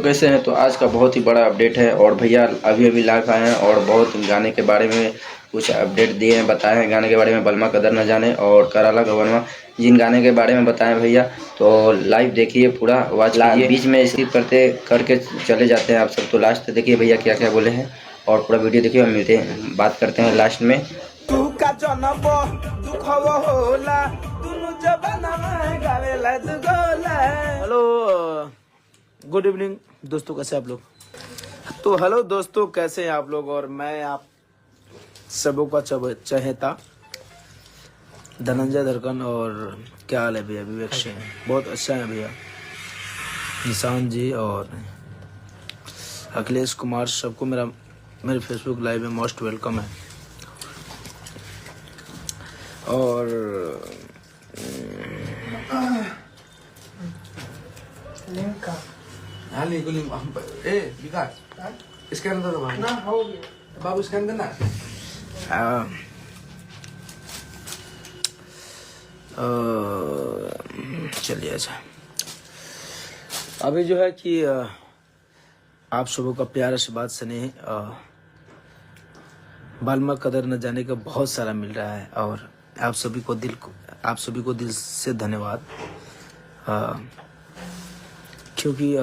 कैसे हैं। तो आज का बहुत ही बड़ा अपडेट है और भैया अभी लाइव आए हैं और बहुत गाने के बारे में कुछ अपडेट दिए हैं, बताए हैं गाने के बारे में। बलमा कदर न जाने और कराला गवनवा, जिन गाने के बारे में बताएं भैया, तो लाइव देखिए, पूरा वॉच कीजिए। बीच में स्किप करके चले जाते हैं आप सब, तो लास्ट तक देखिए भैया क्या क्या बोले हैं और पूरा वीडियो देखिए। हम मिलते हैं, बात करते हैं लास्ट में। हेलो, गुड इवनिंग दोस्तों, कैसे आप लोग। तो हेलो दोस्तों, कैसे हैं आप लोग। और मैं आप सबों का चहेता धनंजय धड़कन। और क्या हाल है भैया, विवेक सिंह बहुत अच्छा है भैया, निशान जी और अखिलेश कुमार, सबको मेरे फेसबुक लाइव में मोस्ट वेलकम है। और स्कैन कर दो ना, हो गया बाबू, स्कैन करना। चलिए, अच्छा अभी जो है कि आप सबों का प्यार से बात सुने, बालमा कदर न जाने का बहुत सारा मिल रहा है और आप सभी को दिल से धन्यवाद। क्योंकि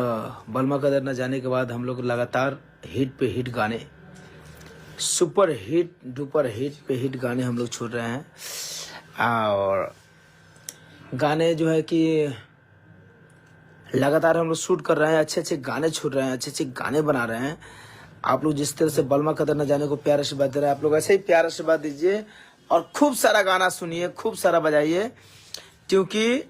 बलमा कदर न जाने के बाद हम लोग लगातार हिट पे हिट गाने, सुपर हिट डुपर हिट पे हिट गाने हम लोग छोड़ रहे हैं। और गाने जो है कि लगातार हम लोग शूट कर रहे हैं, अच्छे अच्छे गाने छोड़ रहे हैं, अच्छे अच्छे गाने बना रहे हैं। आप लोग जिस तरह से बलमा कदर न जाने को प्यार आशीर्वाद दे रहे हैं, आप लोग ऐसे ही प्यार आशीर्वाद दीजिए और खूब सारा गाना सुनिए, खूब सारा बजाइए। क्योंकि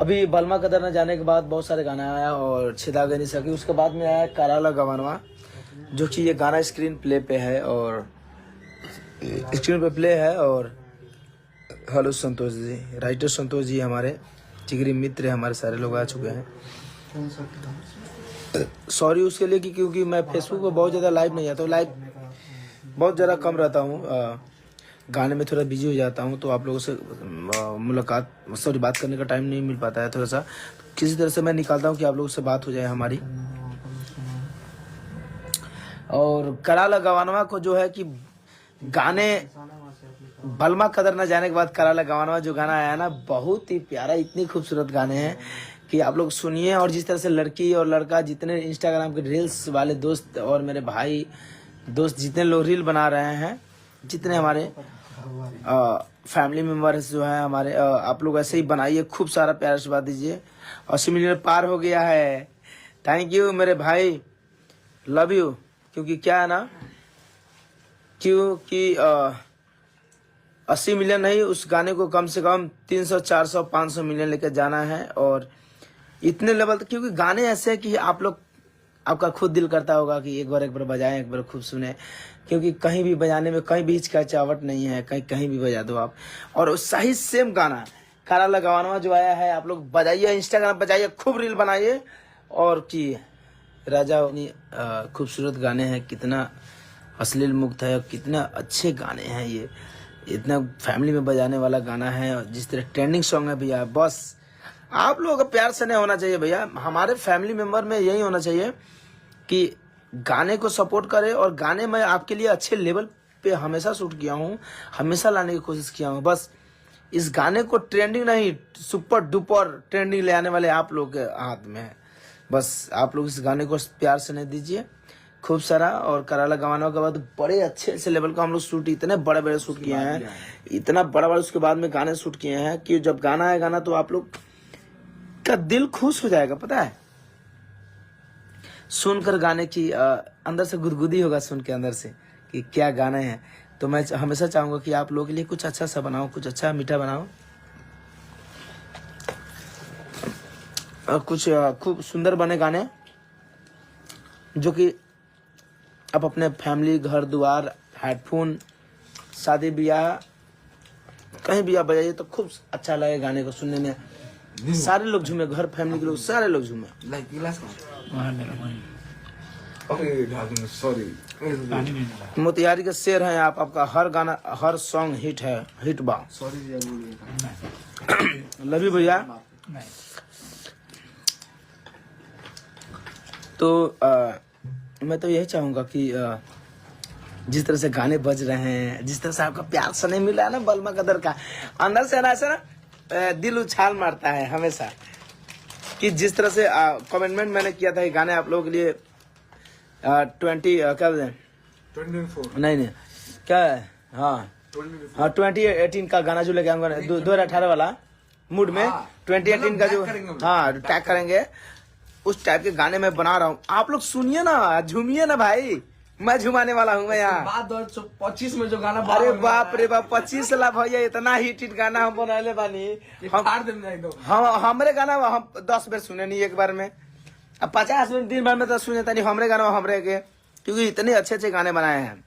अभी बलमा कदर न जाने के बाद बहुत सारे गाना आया और छिदा गई नहीं सकी। उसके बाद में आया कराला गवनवा, जो कि ये गाना स्क्रीन पे प्ले है। और हेलो संतोष जी, राइटर संतोष जी हमारे जिगरी मित्र, हमारे सारे लोग आ चुके हैं। सॉरी उसके लिए कि क्योंकि मैं फेसबुक पे बहुत ज़्यादा लाइव नहीं आता हूँ, लाइव बहुत ज़्यादा कम रहता हूँ, गाने में थोड़ा बिजी हो जाता हूँ, तो आप लोगों से बात करने का टाइम नहीं मिल पाता है। थोड़ा सा किसी तरह से मैं निकालता हूँ कि आप लोगों से बात हो जाए हमारी। और कराला गवनवा को जो है कि गाने बलमा कदर न जाने के बाद कराला गवनवा जो गाना आया ना, बहुत ही प्यारा, इतनी खूबसूरत गाने हैं कि आप लोग सुनिए। और जिस तरह से लड़की और लड़का, जितने इंस्टाग्राम के रील्स वाले दोस्त और मेरे भाई दोस्त जितने लोग रील बना रहे हैं, जितने हमारे फैमिली मेम्बर्स जो हैं हमारे, आप लोग ऐसे ही बनाइए, खूब सारा प्यार आशीर्वाद दीजिए। 80 मिलियन पार हो गया है, थैंक यू मेरे भाई, लव यू। क्योंकि क्या है ना, क्योंकि 80 मिलियन नहीं, उस गाने को कम से कम 300, 400, 500 मिलियन लेकर जाना है। और इतने लेवल तक, क्योंकि गाने ऐसे हैं कि आपका खुद दिल करता होगा कि एक बार बजाएं, एक बार खूब सुने। क्योंकि कहीं भी बजाने में कहीं भी हिचकिचाहट नहीं है, कहीं भी बजा दो आप। और सही सेम गाना कराला गवनवा जो आया है, आप लोग बजाइए, इंस्टाग्राम बजाइए, खूब रील बनाइए। और कि राजा खूबसूरत गाने हैं, कितना अश्लील मुक्त है, कितना अच्छे गाने हैं ये, इतना फैमिली में बजाने वाला गाना है। और जिस तरह ट्रेंडिंग सॉन्ग है भैया, बस आप लोगों का प्यार से नहीं होना चाहिए भैया। हमारे फैमिली मेंबर में यही होना चाहिए कि गाने को सपोर्ट करे। और गाने में आपके लिए अच्छे लेवल पे हमेशा शूट किया हूँ, हमेशा लाने की कोशिश किया हूँ। बस इस गाने को ट्रेंडिंग नहीं, सुपर डुपर ट्रेंडिंग ले आने वाले आप लोग के हाथ में है। बस आप लोग इस गाने को प्यार से नहीं दीजिए खूब सारा। और कराला गवनवा के बाद बड़े अच्छे लेवल का हम लोग शूट, इतने बड़े शूट किए हैं, इतना बड़ा उसके बाद में गाने शूट किए हैं कि जब गाना आएगा ना, तो आप लोग का दिल खुश हो जाएगा। पता है, सुनकर गाने की अंदर से गुदगुदी होगा, सुन के अंदर से कि क्या गाने हैं। तो मैं हमेशा चाहूंगा कि आप लोगों के लिए कुछ अच्छा सा बनाओ, कुछ अच्छा मीठा बनाओ, और कुछ खूब सुंदर बने गाने, जो कि आप अपने फैमिली, घर द्वार, हेडफोन, शादी ब्याह, कहीं भी आप बजाइए तो खूब अच्छा लगे गाने को सुनने में। सारे लोग झूमे, घर फैमिली के लोग सारे लोग झूमे। मोतिहारी के शेर हैं आप, आपका हर गाना, हर सॉन्ग हिट है, हिट बा। लव यू भैया। तो मैं तो यही चाहूँगा कि जिस तरह से गाने बज रहे हैं, जिस तरह से आपका प्यार सने मिल रहा है ना बलमा कदर का, अंदर से ऐसा ना दिल उछाल मारता है हमेशा कि जिस तरह से कमेंटमेंट मैंने किया था कि गाने आप लोगों के लिए 24 नहीं क्या है, हाँ 2018 का गाना जो लेके आऊंगा 2018 वाला मूड में 2018 का जो हाँ टैग करेंगे, उस टाइप के गाने मैं बना रहा हूँ। आप लोग सुनिए ना, झूमिए ना भाई, मैं झुमाने वाला हूँ मैं यहाँ। बाद 2025 में जो गाना अरे बाप रे बाप, 25 लाख भैया, इतना हिट गाना हम बनाने बानी। हम हमरे गाना हम 10 बार सुने नहीं एक बार में, अब 50 मिनट दिन भर में तो सुने नहीं हमरे गाना हमरे के, क्योंकि इतने अच्छे अच्छे गाने बनाए हैं।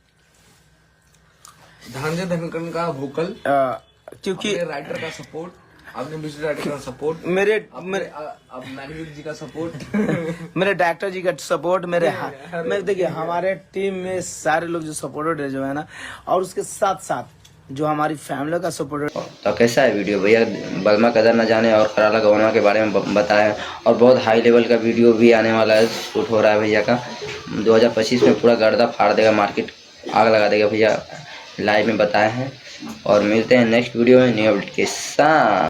धनंजय धनकड़ का वोकल, क्योंकि राइटर का सपोर्ट, आपने म्यूजिक राइटर का सपोर्ट, मेरे मैनेजर जी का सपोर्ट, मेरे डायरेक्टर जी का सपोर्ट, मेरे देखिए हमारे टीम में सारे लोग जो सपोर्टर जो है ना, और उसके साथ साथ जो हमारी फैमिली का सपोर्टर। तो कैसा है वीडियो भैया, बलमा कदर न जाने और कराला गवनवा के बारे में बताया, और बहुत हाई लेवल का वीडियो भी आने वाला है, शूट हो रहा है भैया का। 2025 में पूरा गर्दा फाड़ देगा, मार्केट आग लगा देगा भैया, लाइव में बताए हैं। और मिलते हैं नेक्स्ट वीडियो में न्यू अपडेट के साथ।